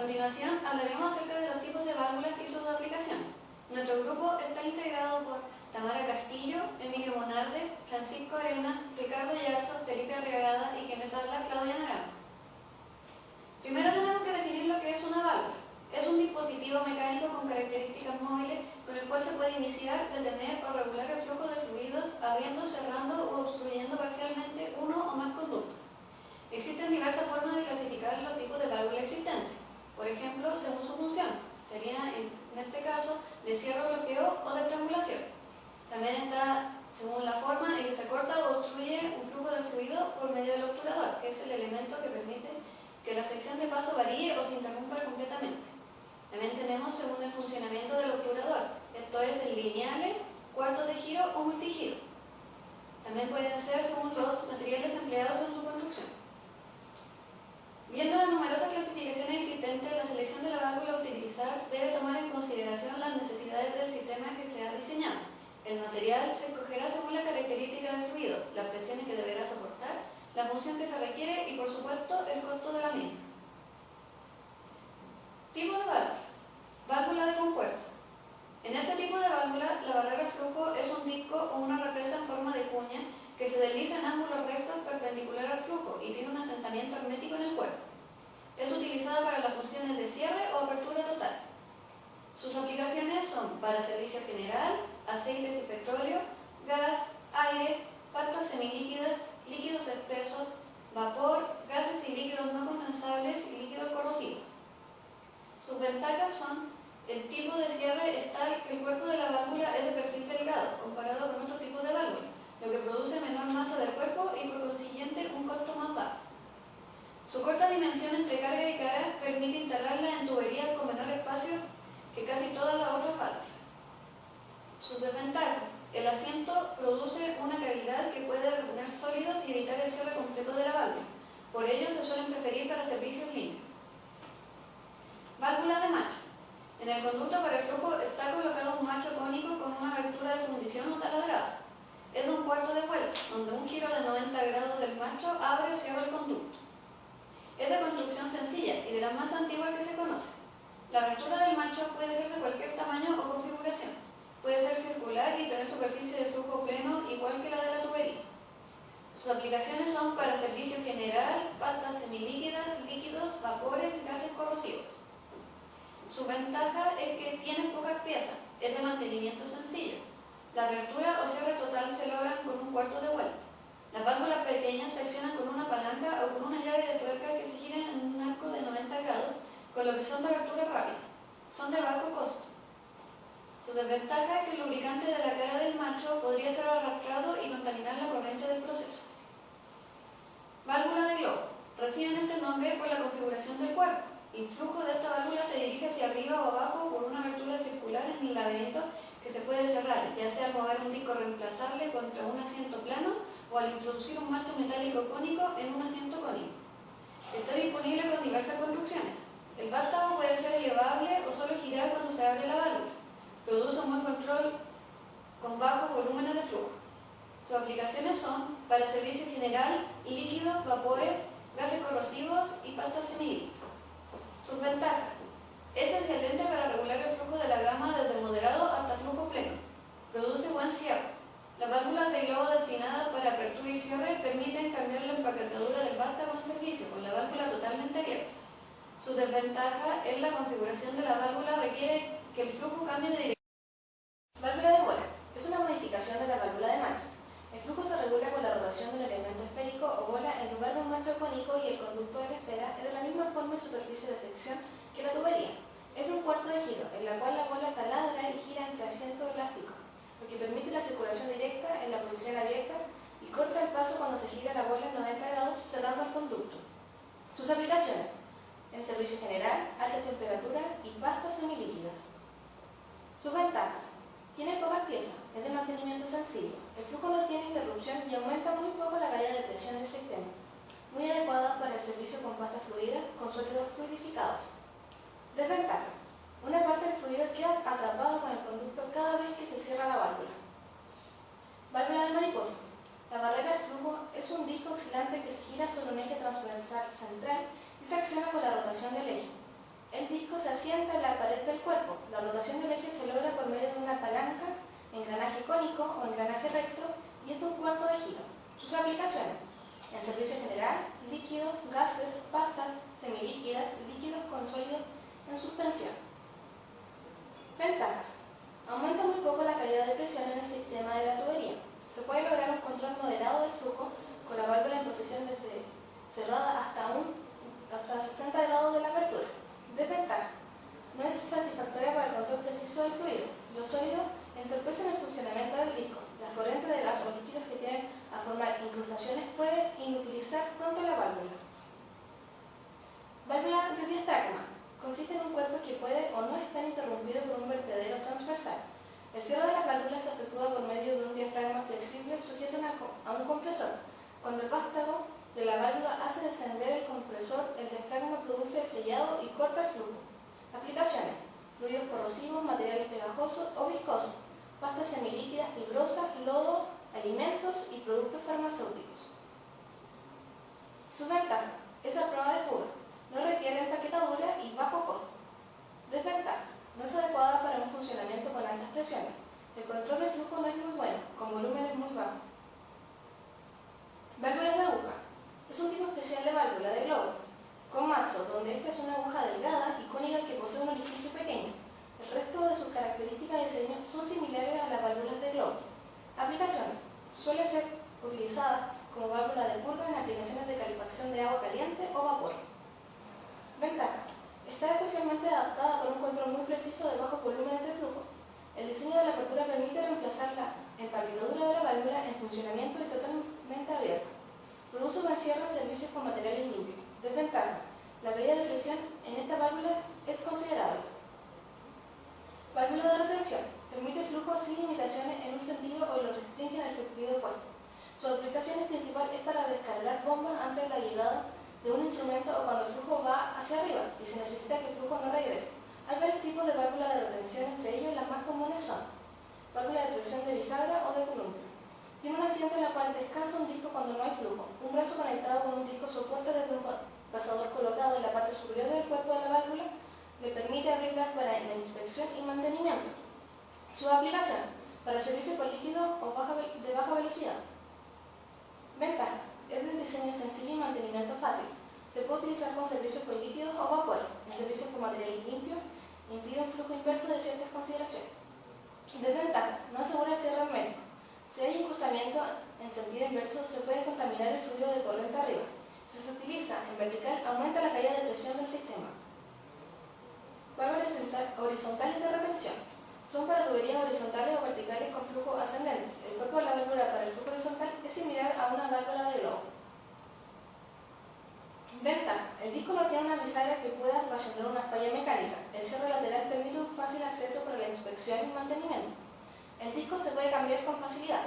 continuación hablaremos acerca de los tipos de válvulas y sus aplicaciones. Nuestro grupo está integrado por Tamara Castillo, Emilio Monarde, Francisco Arenas, Ricardo Yarzo, Felipe Arriagada y quien les habla, Claudia Naranjo. Primero tenemos que definir lo que es una válvula. Es un dispositivo mecánico con características móviles con el cual se puede iniciar, detener o regular el flujo de fluidos abriendo, cerrando o obstruyendo parcialmente uno o más conductos. Existen diversas formas de clasificar los tipos de válvula existentes. Por ejemplo, según su función. Sería, en este caso, de cierre o bloqueo o de estrangulación. También está según la forma en que se corta o obstruye un flujo de fluido por medio del obturador, que es el elemento que permite que la sección de paso varíe o se interrumpa completamente. También tenemos según el funcionamiento del obturador, esto es en lineales, cuartos de giro o multigiro. También pueden ser según los materiales empleados en su construcción. Viendo las numerosas clasificaciones existentes, la selección de la válvula a utilizar debe tomar en consideración las necesidades del sistema que se ha diseñado. El material se escogerá según la característica del fluido, las presiones que deberá soportar, la función que se requiere y, por supuesto, el costo de la misma. Tipo de válvula. Válvula de compuerta. En este tipo de válvula, la barrera flujo es un disco o una represa en forma de cuña que se desliza en ángulos rectos perpendicular al flujo y tiene un asentamiento hermético en el cuerpo. Es utilizada para las funciones de cierre o apertura total. Sus aplicaciones son para servicio general, aceites y petróleo, gas, aire, pastas semilíquidas, líquidos espesos, vapor, gases y líquidos no condensables y líquidos corrosivos. Sus ventajas son: el tipo de cierre es tal que el cuerpo de la válvula es de perfil delgado comparado con otros tipos de válvulas, lo que produce menor masa del cuerpo y por consiguiente un costo más bajo. Su corta dimensión entre carga y cara permite instalarla en tuberías con menor espacio que casi todas las otras válvulas. Sus desventajas: el asiento produce una cavidad que puede retener sólidos y evitar el cierre completo de la válvula, por ello se suelen preferir para servicios limpios. Válvula de macho. En el conducto para el flujo está colocado un macho cónico con una abertura de fundición o taladrado. Es de un cuarto de vuelta, donde un giro de 90 grados del macho abre o cierra el conducto. Es de construcción sencilla y de las más antiguas que se conoce. La abertura del macho puede ser de cualquier tamaño o configuración. Puede ser circular y tener superficie de flujo pleno igual que la de la tubería. Sus aplicaciones son para servicio general, pastas semilíquidas, líquidos, vapores, gases corrosivos. Su ventaja es que tienen pocas piezas, es de mantenimiento sencillo. La abertura o cierre total se logran con un cuarto de vuelta. Las válvulas pequeñas se accionan con una palanca o con una llave de tuerca que se gira en un arco de 90 grados, con lo que son de abertura rápida. Son de bajo costo. Su desventaja es que el lubricante de la cara del macho podría ser arrastrado y contaminar la corriente del proceso. Válvula de globo. Reciben este nombre por la configuración del cuerpo. El flujo de esta válvula se dirige hacia arriba o abajo por una abertura circular en el laberinto que se puede cerrar, ya sea al mover un disco reemplazable contra un asiento plano o al introducir un macho metálico cónico en un asiento cónico. Está disponible con diversas construcciones. El vástago puede ser elevable o solo girar cuando se abre la válvula. Produce un buen control con bajos volúmenes de flujo. Sus aplicaciones son para servicio general, líquidos, vapores, gases corrosivos y pastas semilíquidas. Sus ventajas: es excelente para regular el flujo de la gama desde moderado hasta flujo pleno. Produce buen cierre. Las válvulas de globo destinadas para apertura y cierre permiten cambiar la empaquetadura del vástago en servicio, con la válvula totalmente abierta. Su desventaja es la configuración de la válvula requiere que el flujo cambie de dirección. Válvula de bola. Es una modificación de la válvula de macho. El flujo se regula con la rotación de un elemento esférico o bola en lugar de un macho cónico y el conducto de la esfera es de la misma forma y superficie de sección que la tubería. Es de un cuarto de giro, en la cual la bola taladra y gira entre asientos elásticos, lo que permite la circulación directa en la posición abierta y corta el paso cuando se gira la bola en 90 grados cerrando el conducto. Sus aplicaciones: en servicio general, alta temperatura y pastas semilíquidas. Sus ventajas: tiene pocas piezas, es de mantenimiento sencillo, el flujo no tiene interrupción y aumenta muy poco la caída de presión del sistema. Muy adecuada para el servicio con pastas fluidas con sólidos fluidificados. Desventaja: una parte del fluido queda atrapado con el conducto cada vez que se cierra la válvula. Válvula de mariposa. La barrera del flujo es un disco oscilante que se gira sobre un eje transversal central y se acciona con la rotación del eje. El disco se asienta en la pared del cuerpo. La rotación del eje se logra por medio de una palanca, engranaje cónico o engranaje recto y es de un cuarto de giro. Sus aplicaciones: en servicio general, líquidos, gases, pastas, semilíquidas, líquidos con sólidos en suspensión. Ventajas: aumenta muy poco la caída de presión en el sistema de la tubería. Se puede lograr un control moderado del flujo con la válvula en posición desde cerrada hasta 60 grados de la apertura. Desventaja: no es satisfactoria para el control preciso del fluido. Los sólidos entorpecen el funcionamiento del disco. Las corrientes de gas o líquidos que tienden a formar incrustaciones pueden inutilizar pronto la válvula. Válvula de diafragma: consiste en un cuerpo que puede o no estar interrumpido por un vertedero transversal. El cierre de las válvulas se efectúa por medio de un diafragma flexible sujeto a un compresor. Cuando el vástago de la válvula hace descender el compresor, el diafragma produce el sellado y corta el flujo. Aplicaciones: fluidos corrosivos, materiales pegajosos o viscosos, pastas semilíquidas, fibrosas, lodo, alimentos y productos farmacéuticos. Su ventaja: es a prueba de fuga, no requiere empaquetadura y bajo costo. Desventaja: no es adecuada para un funcionamiento con altas presiones. El control de flujo no es muy bueno, con volúmenes muy bajos. Válvulas de aguja: es un tipo especial de válvula de globo, con macho, donde esta es una aguja delgada y cónica que posee un orificio pequeño. El resto de sus características de diseño son similares a las válvulas de globo. Aplicaciones: suele ser utilizada como válvula de curva en aplicaciones de calefacción de agua caliente o vapor. Ventaja: está especialmente adaptada para un control muy preciso de bajos volúmenes de flujo. El diseño de la apertura permite reemplazar la empaquetadura de la válvula en funcionamiento y totalmente abierta. Produce buen cierre en servicios con materiales limpios. Desventaja: la caída de presión en esta válvula es considerable. Válvula de retención: permite flujo sin limitaciones en un sentido o lo restringe en el sentido opuesto. Su aplicación principal es para descargar bombas antes de la llegada de un instrumento o cuando el flujo va hacia arriba y se necesita que el flujo no regrese. Hay varios tipos de válvulas de retención, entre ellos las más comunes son: válvula de presión de bisagra o de columpio. Tiene un asiento en la cual descansa un disco cuando no hay flujo. Un brazo conectado con un disco soporte desde un pasador colocado en la parte superior del cuerpo de la válvula le permite abrirla para la inspección y mantenimiento. Su aplicación: para servicios con líquidos o de baja velocidad. Ventaja: es de diseño sencillo y mantenimiento fácil. Se puede utilizar con servicios con líquidos o vapores. En servicios con materiales limpios impide un flujo inverso de ciertas consideraciones. Desventaja: no asegura el cierre hermético. Si hay incrustamiento en sentido inverso, se puede contaminar el fluido de corriente arriba. Si se utiliza en vertical, aumenta la caída de presión del sistema. Válvulas horizontales de retención: son para tuberías horizontales o verticales con flujo ascendente. El cuerpo de la válvula para el flujo horizontal es similar a una válvula de globo. Ventaja: el disco no tiene una bisagra que pueda ocasionar una falla mecánica. El cierre lateral permite un fácil acceso para la inspección y mantenimiento. El disco se puede cambiar con facilidad.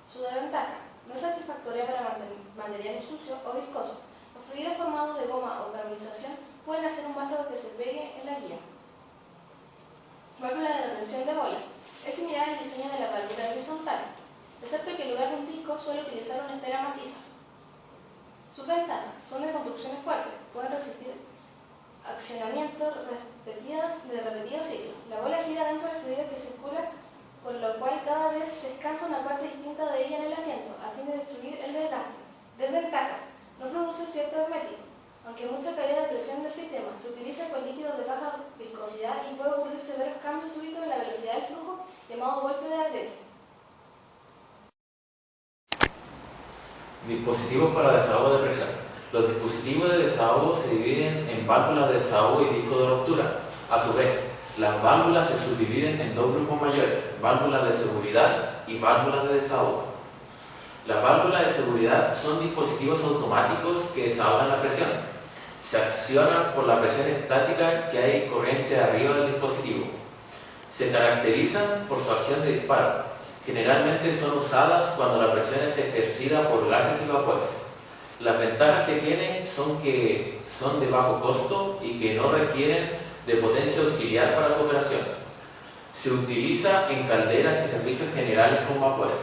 Su desventaja: no es satisfactoria para materiales sucios o viscosos. Los fluidos formados de goma o carbonización pueden hacer un vástago que se pegue en la guía. Válvula de retención de bola: es similar al diseño de la válvula horizontal, excepto que en lugar de un disco suele utilizar una esfera maciza. Sus ventajas: son de construcciones fuertes, pueden resistir accionamientos de repetidos ciclos. La bola gira dentro del fluido que circula, por lo cual cada vez descansa una parte distinta de ella en el asiento, a fin de destruir el desgaste. Desventaja: no produce cierto hermético. Aunque mucha caída de presión del sistema, se utiliza con líquidos de baja viscosidad y puede ocurrir severos cambios súbitos en la velocidad del flujo, llamado golpe de atleta. Dispositivos para desahogo de presión. Los dispositivos de desahogo se dividen en válvulas de desahogo y disco de ruptura. A su vez, las válvulas se subdividen en dos grupos mayores: válvulas de seguridad y válvulas de desahogo. Las válvulas de seguridad son dispositivos automáticos que desahogan la presión. Se accionan por la presión estática que hay corriente arriba del dispositivo. Se caracterizan por su acción de disparo. Generalmente son usadas cuando la presión es ejercida por gases y vapores. Las ventajas que tienen son que son de bajo costo y que no requieren de potencia auxiliar para su operación. Se utiliza en calderas y servicios generales con vapores.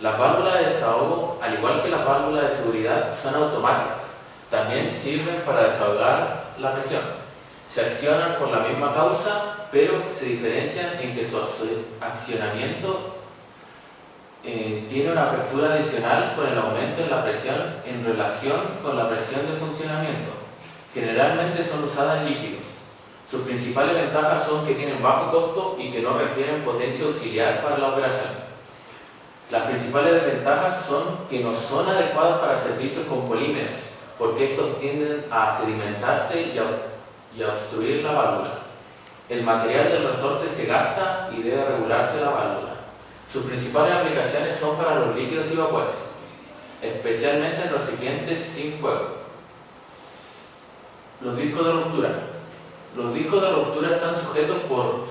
Las válvulas de desahogo, al igual que las válvulas de seguridad, son automáticas. También sirven para desahogar la presión. Se accionan por la misma causa, pero se diferencian en que su accionamiento tiene una apertura adicional con el aumento en la presión en relación con la presión de funcionamiento. Generalmente son usadas en líquidos. Sus principales ventajas son que tienen bajo costo y que no requieren potencia auxiliar para la operación. Las principales desventajas son que no son adecuadas para servicios con polímeros, porque estos tienden a sedimentarse y a obstruir la válvula. El material del resorte se gasta y debe regularse la válvula. Sus principales aplicaciones son para los líquidos y vapores, especialmente en recipientes sin fuego. Los discos de ruptura. Los discos de ruptura están sujetos por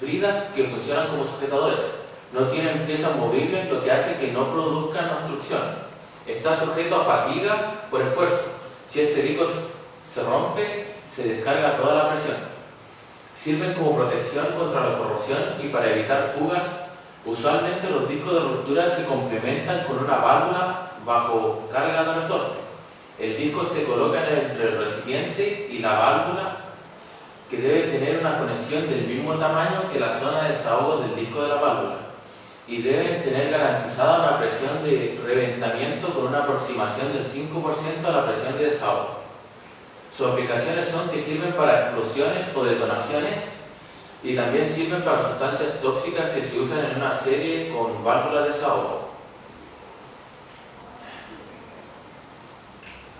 bridas que funcionan como sujetadores. No tienen piezas movibles, lo que hace que no produzcan obstrucción. Está sujeto a fatiga por esfuerzo. Si este disco se rompe, se descarga toda la presión. Sirven como protección contra la corrosión y para evitar fugas. Usualmente los discos de ruptura se complementan con una válvula bajo carga de resorte. El disco se coloca entre el recipiente y la válvula, que debe tener una conexión del mismo tamaño que la zona de desahogo del disco de la válvula, y deben tener garantizada una presión de reventamiento con una aproximación del 5% a la presión de desahogo. Sus aplicaciones son que sirven para explosiones o detonaciones y también sirven para sustancias tóxicas que se usan en una serie con válvulas de desahogo.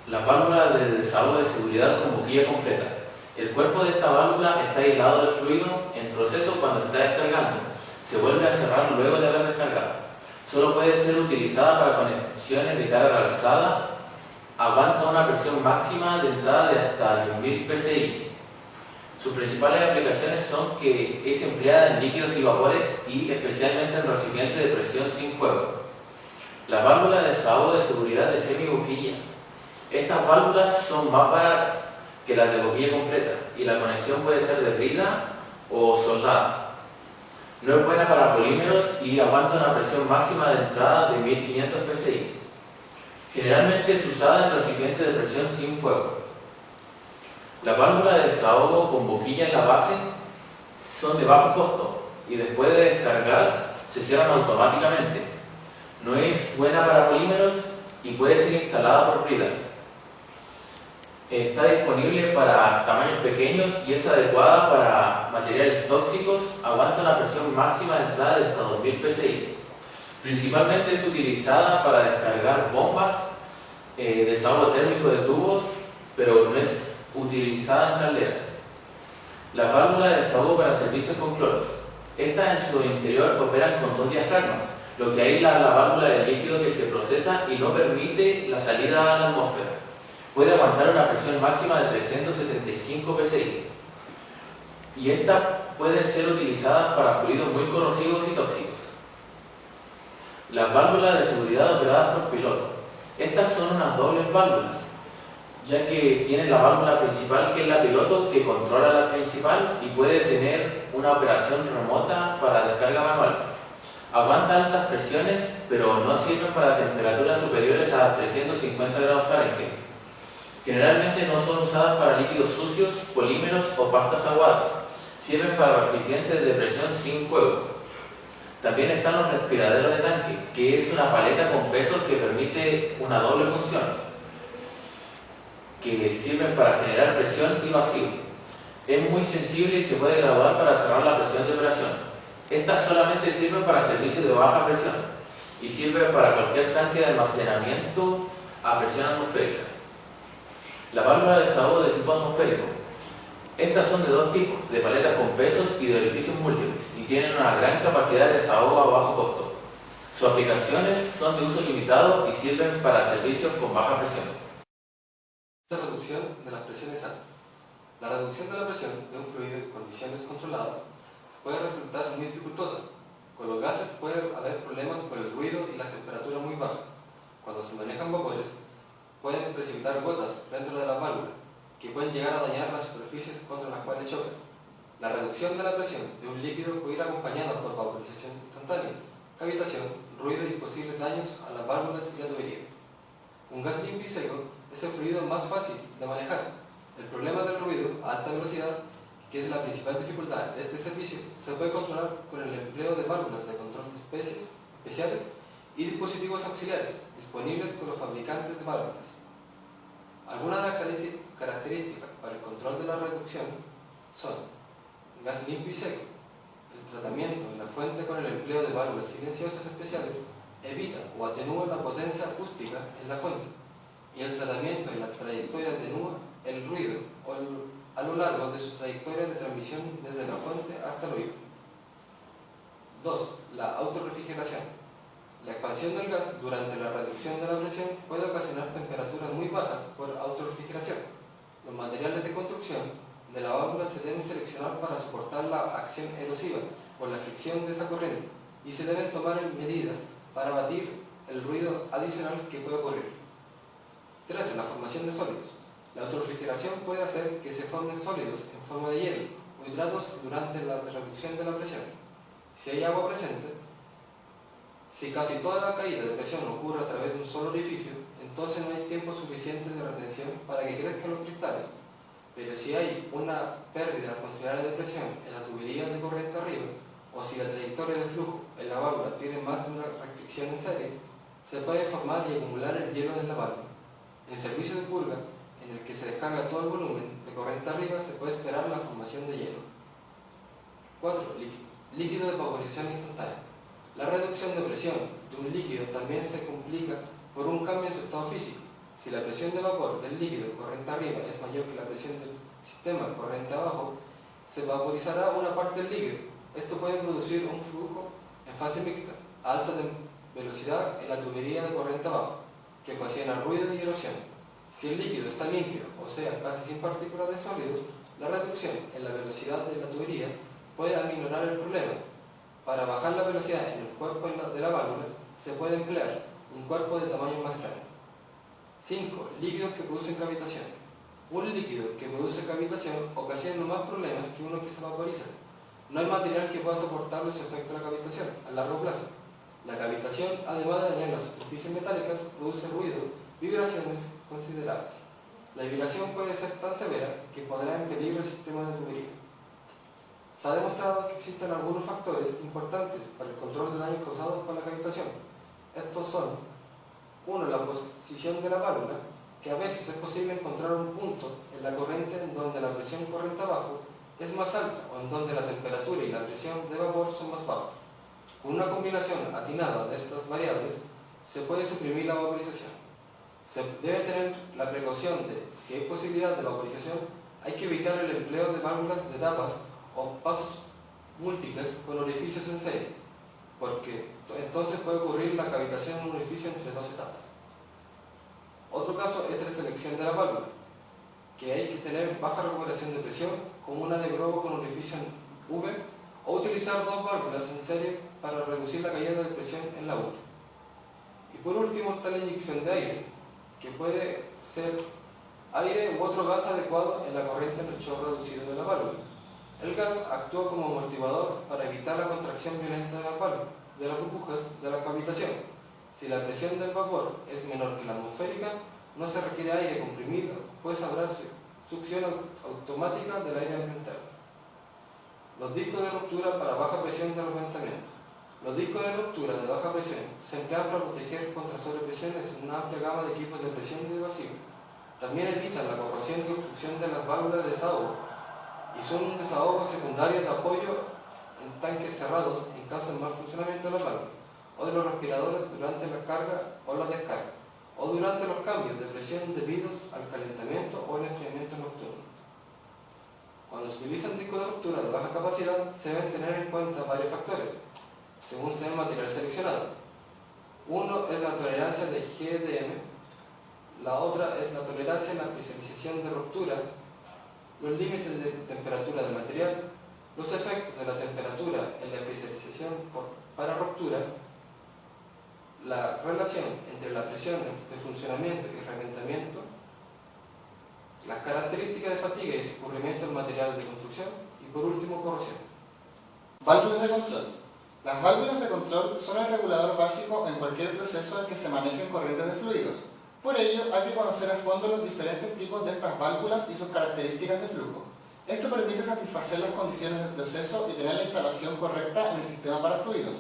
Las válvulas de desahogo de seguridad con boquilla completa. El cuerpo de esta válvula está aislado del fluido en proceso cuando está descargando. Se vuelve a cerrar luego de haber descargado. Solo puede ser utilizada para conexiones de carga alzada. Aguanta una presión máxima de entrada de hasta 10.000 psi. Sus principales aplicaciones son que es empleada en líquidos y vapores y especialmente en recipientes de presión sin fuego. Las válvulas de desahogo de seguridad de semiboquilla. Estas válvulas son más baratas que las de boquilla completa y la conexión puede ser de brida o soldada. No es buena para polímeros y aguanta una presión máxima de entrada de 1500 psi. Generalmente es usada en recipientes de presión sin fuego. Las válvulas de desahogo con boquilla en la base son de bajo costo y después de descargar se cierran automáticamente. No es buena para polímeros y puede ser instalada por brida. Está disponible para tamaños pequeños y es adecuada para materiales tóxicos. Aguanta una presión máxima de entrada de hasta 2000 psi. Principalmente es utilizada para descargar bombas, desahogo térmico de tubos, pero no es utilizada en calderas. Las válvulas de desahogo para servicios con cloros. Estas en su interior operan con dos diafragmas, lo que aísla la válvula del líquido que se procesa y no permite la salida a la atmósfera. Puede aguantar una presión máxima de 375 psi. Y estas pueden ser utilizadas para fluidos muy corrosivos y tóxicos. Las válvulas de seguridad operadas por piloto. Estas son unas dobles válvulas, ya que tienen la válvula principal, que es la piloto, que controla la principal y puede tener una operación remota para descarga manual. Aguanta altas presiones, pero no sirven para temperaturas superiores a 350 grados Fahrenheit. Generalmente no son usadas para líquidos sucios, polímeros o pastas aguadas. Sirven para recipientes de presión sin fuego. También están los respiraderos de tanque, que es una paleta con pesos que permite una doble función, que sirven para generar presión y vacío. Es muy sensible y se puede graduar para cerrar la presión de operación. Estas solamente sirven para servicios de baja presión y sirven para cualquier tanque de almacenamiento a presión atmosférica. La válvula de desahogo de tipo atmosférico. Estas son de dos tipos, de paletas con pesos y de orificios múltiples, y tienen una gran capacidad de desahogo a bajo costo. Sus aplicaciones son de uso limitado y sirven para servicios con baja presión. La reducción de las presiones altas. La reducción de la presión de un fluido en condiciones controladas puede resultar muy dificultosa. Con los gases puede haber problemas por el ruido y las temperaturas muy bajas. Cuando se manejan vapores, pueden precipitar gotas dentro de la válvula, que pueden llegar a dañar las superficies contra las cuales chocan. La reducción de la presión de un líquido puede ir acompañada por vaporización instantánea, cavitación, ruido y posibles daños a las válvulas y la tubería. Un gas limpio y seco es el fluido más fácil de manejar. El problema del ruido a alta velocidad, que es la principal dificultad de este servicio, se puede controlar con el empleo de válvulas de control de especies especiales y dispositivos auxiliares disponibles por los fabricantes de válvulas. Algunas de las características para el control de la reducción son el gas limpio y seco. El tratamiento de la fuente con el empleo de válvulas silenciosas especiales evita o atenúa la potencia acústica en la fuente, y el tratamiento de la trayectoria atenúa el ruido a lo largo de su trayectoria de transmisión desde la fuente hasta el oído. 2. La autorrefrigeración. La expansión del gas durante la reducción de la presión puede ocasionar temperaturas muy bajas por autorrefrigeración. Los materiales de construcción de la válvula se deben seleccionar para soportar la acción erosiva por la fricción de esa corriente, y se deben tomar medidas para abatir el ruido adicional que puede ocurrir. 3. La formación de sólidos. La autorrefrigeración puede hacer que se formen sólidos en forma de hielo o hidratos durante la reducción de la presión. Si hay agua presente, si casi toda la caída de presión ocurre a través de un solo orificio, entonces no hay tiempo suficiente de retención para que crezcan los cristales. Pero si hay una pérdida considerable de presión en la tubería de corriente arriba, o si la trayectoria de flujo en la válvula tiene más de una restricción en serie, se puede formar y acumular el hielo en la válvula. En el servicio de purga, en el que se descarga todo el volumen de corriente arriba, se puede esperar la formación de hielo. 4. Líquido de vaporización instantánea. La reducción de presión de un líquido también se complica por un cambio en su estado físico. Si la presión de vapor del líquido corriente arriba es mayor que la presión del sistema corriente abajo, se vaporizará una parte del líquido. Esto puede producir un flujo en fase mixta, a alta velocidad en la tubería de corriente abajo, que ocasiona ruido y erosión. Si el líquido está limpio, o sea, casi sin partículas de sólidos, la reducción en la velocidad de la tubería puede aminorar el problema. Para bajar la velocidad en el cuerpo de la válvula, se puede emplear un cuerpo de tamaño más grande. 5. Líquidos que producen cavitación. Un líquido que produce cavitación ocasiona más problemas que uno que se vaporiza. No hay material que pueda soportar los efectos de la cavitación a largo plazo. La cavitación, además de dañar las superficies metálicas, produce ruido, vibraciones considerables. La vibración puede ser tan severa que pondrá en peligro el sistema de tubería. Se ha demostrado que existen algunos factores importantes para el control de daños causados por la cavitación. Estos son: 1. La posición de la válvula, que a veces es posible encontrar un punto en la corriente en donde la presión corriente abajo es más alta o en donde la temperatura y la presión de vapor son más bajas. Con una combinación atinada de estas variables, se puede suprimir la vaporización. Se debe tener la precaución de, si hay posibilidad de vaporización, hay que evitar el empleo de válvulas de tapas o pasos múltiples con orificios en serie, porque entonces puede ocurrir la cavitación en un orificio entre dos etapas. Otro caso es la selección de la válvula, que hay que tener baja recuperación de presión, como una de globo con orificio en V, o utilizar dos válvulas en serie para reducir la caída de presión en la una. Y por último está la inyección de aire, que puede ser aire u otro gas adecuado en la corriente en el shock reducido de la válvula. El gas actúa como amortiguador para evitar la contracción violenta de la válvula, de las burbujas de la cavitación. Si la presión del vapor es menor que la atmosférica, no se requiere aire comprimido, pues habrá succión automática del aire ambiental. Los discos de ruptura para baja presión de reventamiento. Los discos de ruptura de baja presión se emplean para proteger contra sobrepresiones en una amplia gama de equipos de presión y de vacío. También evitan la corrosión y obstrucción de las válvulas de desahogo y son un desahogo secundario de apoyo en tanques cerrados en caso de mal funcionamiento de la válvula, o de los respiradores durante la carga o la descarga, o durante los cambios de presión debidos al calentamiento o el enfriamiento nocturno. Cuando se utilizan discos de ruptura de baja capacidad, se deben tener en cuenta varios factores, según sea el material seleccionado. Uno es la tolerancia de GDM, la otra es la tolerancia en la especialización de ruptura, los límites de temperatura del material, los efectos de la temperatura en la especialización para ruptura, la relación entre la presión de funcionamiento y reventamiento, las características de fatiga y escurrimiento del material de construcción y por último corrosión. Válvulas de control. Las válvulas de control son el regulador básico en cualquier proceso en que se manejen corrientes de fluidos. Por ello, hay que conocer a fondo los diferentes tipos de estas válvulas y sus características de flujo. Esto permite satisfacer las condiciones del proceso y tener la instalación correcta en el sistema para fluidos.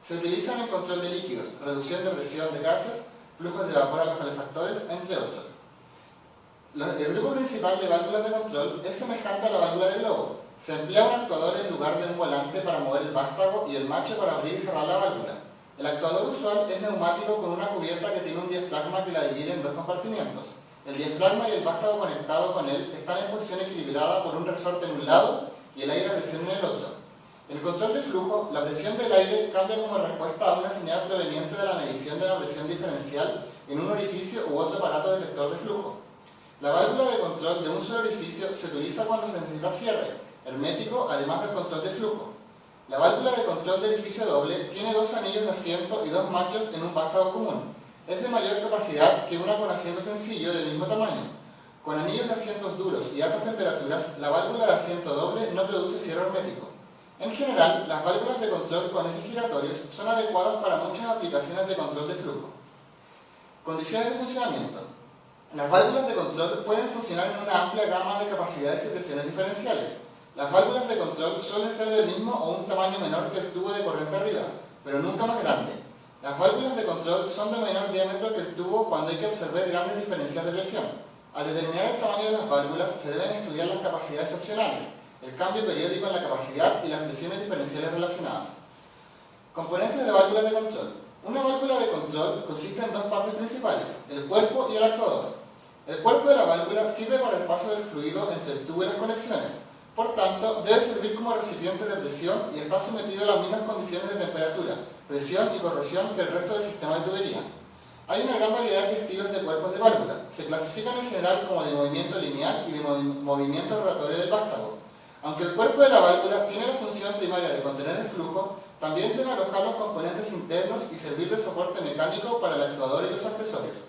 Se utilizan en control de líquidos, reducción de presión de gases, flujos de vapor a los calefactores, entre otros. El grupo principal de válvulas de control es semejante a la válvula de globo. Se emplea un actuador en lugar de un volante para mover el vástago y el macho para abrir y cerrar la válvula. El actuador usual es neumático con una cubierta que tiene un diafragma que la divide en dos compartimientos. El diafragma y el vástago conectado con él están en posición equilibrada por un resorte en un lado y el aire a presión en el otro. En el control de flujo, la presión del aire cambia como respuesta a una señal proveniente de la medición de la presión diferencial en un orificio u otro aparato detector de flujo. La válvula de control de un solo orificio se utiliza cuando se necesita cierre hermético, además del control de flujo. La válvula de control de orificio doble tiene dos anillos de asiento y dos machos en un vástago común. Es de mayor capacidad que una con asiento sencillo del mismo tamaño. Con anillos de asientos duros y altas temperaturas, la válvula de asiento doble no produce cierre hermético. En general, las válvulas de control con ejes giratorios son adecuadas para muchas aplicaciones de control de flujo. Condiciones de funcionamiento. Las válvulas de control pueden funcionar en una amplia gama de capacidades y presiones diferenciales. Las válvulas de control suelen ser del mismo o un tamaño menor que el tubo de corriente arriba, pero nunca más grande. Las válvulas de control son de menor diámetro que el tubo cuando hay que observar grandes diferencias de presión. Al determinar el tamaño de las válvulas se deben estudiar las capacidades opcionales, el cambio periódico en la capacidad y las presiones diferenciales relacionadas. Componentes de la válvula de control. Una válvula de control consiste en dos partes principales, el cuerpo y el actuador. El cuerpo de la válvula sirve para el paso del fluido entre el tubo y las conexiones. Por tanto, debe servir como recipiente de presión y está sometido a las mismas condiciones de temperatura, presión y corrosión que el resto del sistema de tubería. Hay una gran variedad de estilos de cuerpos de válvula. Se clasifican en general como de movimiento lineal y de movimiento rotatorio del vástago. Aunque el cuerpo de la válvula tiene la función primaria de contener el flujo, también debe alojar los componentes internos y servir de soporte mecánico para el actuador y los accesorios.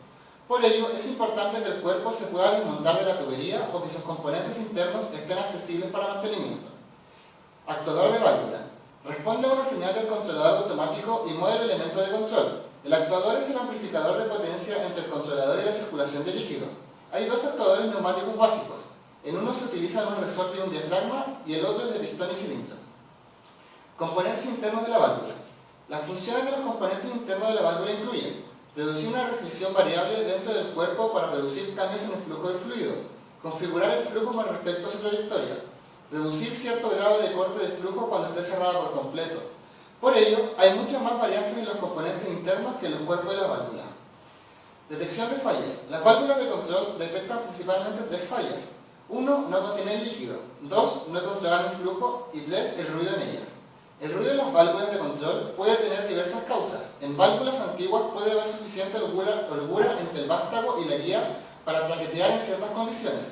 Por ello, es importante que el cuerpo se pueda desmontar de la tubería o que sus componentes internos estén accesibles para mantenimiento. Actuador de válvula. Responde a una señal del controlador automático y mueve el elemento de control. El actuador es el amplificador de potencia entre el controlador y la circulación de líquido. Hay dos actuadores neumáticos básicos. En uno se utilizan un resorte y un diafragma y el otro es de pistón y cilindro. Componentes internos de la válvula. Las funciones de los componentes internos de la válvula incluyen reducir una restricción variable dentro del cuerpo para reducir cambios en el flujo del fluido, configurar el flujo con respecto a su trayectoria, reducir cierto grado de corte del flujo cuando esté cerrada por completo. Por ello, hay muchas más variantes en los componentes internos que en los cuerpos de la válvula. Detección de fallas. Las válvulas de control detectan principalmente tres fallas. 1. No contienen líquido. 2. No controlan el flujo. Y 3. El ruido en ellas. El ruido de las válvulas de control puede tener diversas causas. En válvulas antiguas puede haber suficiente holgura entre el vástago y la guía para traquetear en ciertas condiciones.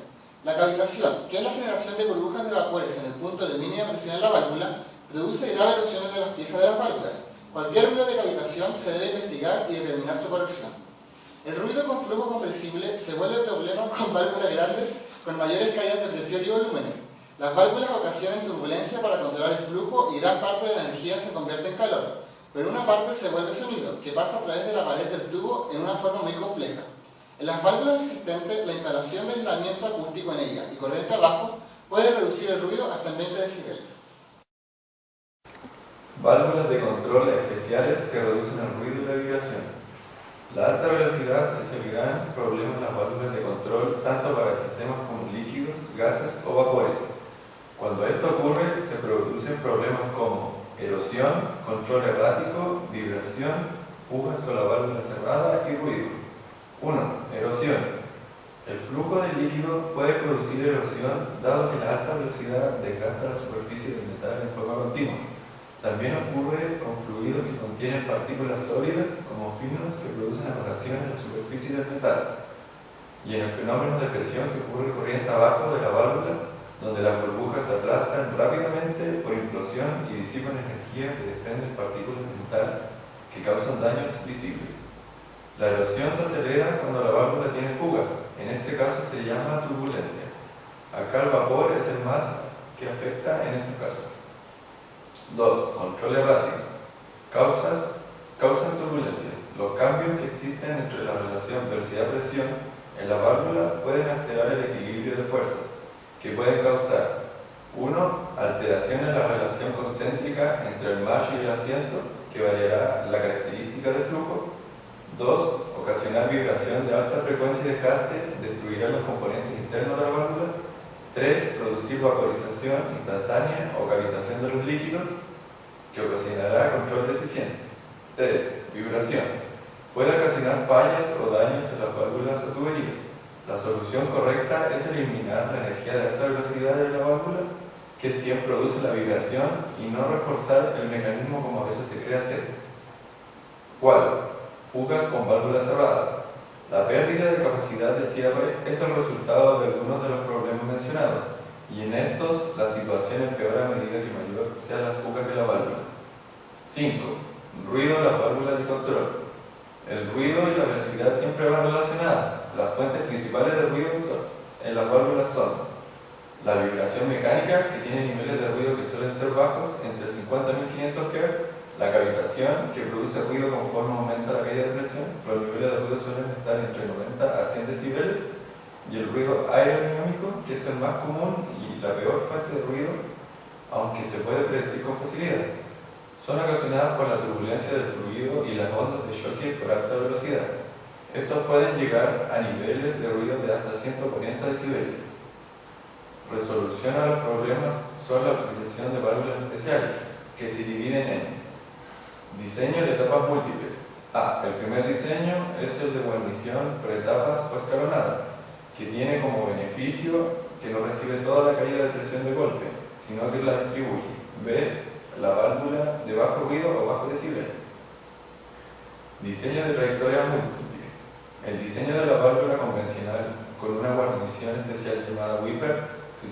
La cavitación, que es la generación de burbujas de vapores en el punto de mínima presión en la válvula, produce graves erosiones de las piezas de las válvulas. Cualquier ruido de cavitación se debe investigar y determinar su corrección. El ruido con flujo compresible se vuelve problema con válvulas grandes con mayores caídas de presión y volúmenes. Las válvulas ocasionan turbulencia para controlar el flujo y gran parte de la energía se convierte en calor, pero una parte se vuelve sonido, que pasa a través de la pared del tubo en una forma muy compleja. En las válvulas existentes, la instalación de aislamiento acústico en ella y corriente abajo puede reducir el ruido hasta en 20 decibeles. Válvulas de control especiales que reducen el ruido y la vibración. La alta velocidad es el gran problema en las válvulas de control, tanto para sistemas como líquidos, gases o vapores. Cuando esto ocurre, se producen problemas como erosión, control errático, vibración, fugas con la válvula cerrada y ruido. 1. Erosión. El flujo de líquido puede producir erosión dado que la alta velocidad desgasta la superficie del metal en forma continua. También ocurre con fluidos que contienen partículas sólidas como finos que producen abrasión en la superficie del metal. Y en el fenómeno de presión que ocurre corriente abajo de la válvula, donde las burbujas se aplastan rápidamente por implosión y disipan energía que desprenden partículas de metal que causan daños visibles. La erosión se acelera cuando la válvula tiene fugas, en este caso se llama turbulencia. Acá el vapor es el más que afecta en este caso. 2. Control errático. Causan turbulencias. Los cambios que existen entre la relación velocidad-presión en la válvula pueden alterar el equilibrio de fuerzas, que pueden causar 1. Alteración en la relación concéntrica entre el macho y el asiento, que variará la característica de flujo. 2. Ocasionar vibración de alta frecuencia y desgaste, destruirá los componentes internos de la válvula. 3. Producir vaporización instantánea o cavitación de los líquidos, que ocasionará control deficiente. 3. Vibración. Puede ocasionar fallas o daños en las válvulas o tuberías. La solución correcta es eliminar la energía de alta velocidad de la válvula, que es quien produce la vibración, y no reforzar el mecanismo como a veces se cree hacer. 4. Fugas con válvula cerrada. La pérdida de capacidad de cierre es el resultado de algunos de los problemas mencionados, y en estos la situación empeora a medida que mayor sea la fuga que la válvula. 5. Ruido en las válvulas de control. El ruido y la velocidad siempre van relacionadas. Las fuentes principales de ruido en las válvulas son la vibración mecánica, que tiene niveles de ruido que suelen ser bajos, entre 50 y 1500 Hz, la cavitación, que produce ruido conforme aumenta la caída de presión, los niveles de ruido suelen estar entre 90 a 100 decibeles, y el ruido aerodinámico, que es el más común y la peor fuente de ruido, aunque se puede predecir con facilidad. Son ocasionadas por la turbulencia del fluido y las ondas de choque por alta velocidad. Estos pueden llegar a niveles de ruido de hasta 140 decibeles. Resolución a los problemas son la utilización de válvulas especiales, que se dividen en diseño de etapas múltiples. El primer diseño es el de guarnición por etapas o escalonada, que tiene como beneficio que no recibe toda la caída de presión de golpe, sino que la distribuye. B. La válvula de bajo ruido o bajo decibel. Diseño de trayectoria múltiple. El diseño de la válvula convencional con una guarnición especial llamada Whipper se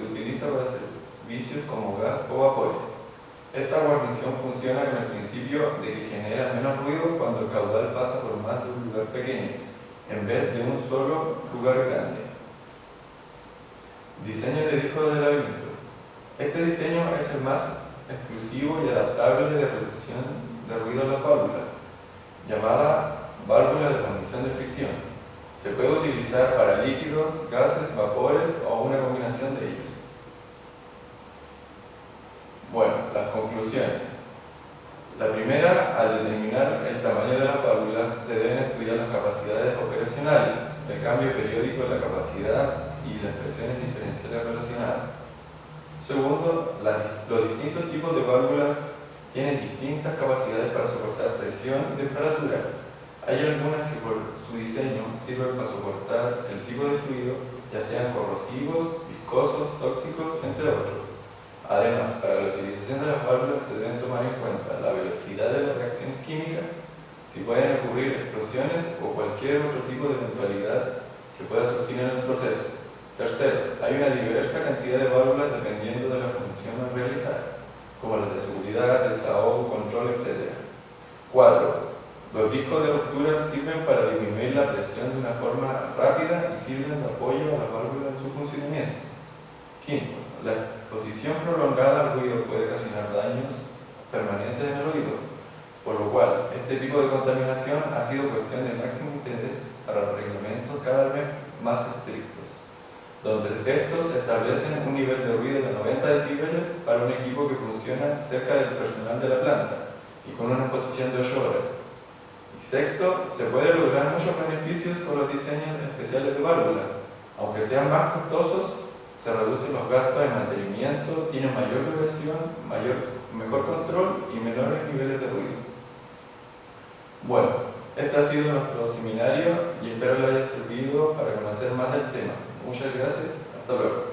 utiliza para servicios como gas o vapores. Esta guarnición funciona con el principio de que genera menos ruido cuando el caudal pasa por más de un lugar pequeño, en vez de un solo lugar grande. Diseño de disco de laberinto. Este diseño es el más exclusivo y adaptable de reducción de ruido en las válvulas, llamada válvula de guarnición de fricción. Se puede utilizar para líquidos, gases, vapores o una combinación de ellos. Bueno, las conclusiones. La primera, al determinar el tamaño de las válvulas, se deben estudiar las capacidades operacionales, el cambio periódico de la capacidad y las presiones diferenciales relacionadas. Segundo, los distintos tipos de válvulas tienen distintas capacidades para soportar presión y temperatura. Hay algunas que por su diseño sirven para soportar el tipo de fluido, ya sean corrosivos, viscosos, tóxicos, entre otros. Además, para la utilización de las válvulas se deben tomar en cuenta la velocidad de las reacciones químicas, si pueden ocurrir explosiones o cualquier otro tipo de eventualidad que pueda surgir en el proceso. Tercero, hay una diversa cantidad de válvulas dependiendo de la función a realizar, como las de seguridad, desahogo, control, etc. 4. Los discos de ruptura sirven para disminuir la presión de una forma rápida y sirven de apoyo a la válvula en su funcionamiento. Quinto, la exposición prolongada al ruido puede ocasionar daños permanentes en el oído, por lo cual este tipo de contaminación ha sido cuestión de máximo interés para los reglamentos cada vez más estrictos, donde estos establecen un nivel de ruido de 90 decibeles para un equipo que funciona cerca del personal de la planta y con una exposición de 8 horas. Sexto, se puede lograr muchos beneficios con los diseños especiales de válvula. Aunque sean más costosos, se reducen los gastos de mantenimiento, tienen mayor duración, mejor control y menores niveles de ruido. Bueno, este ha sido nuestro seminario y espero les haya servido para conocer más del tema. Muchas gracias, hasta luego.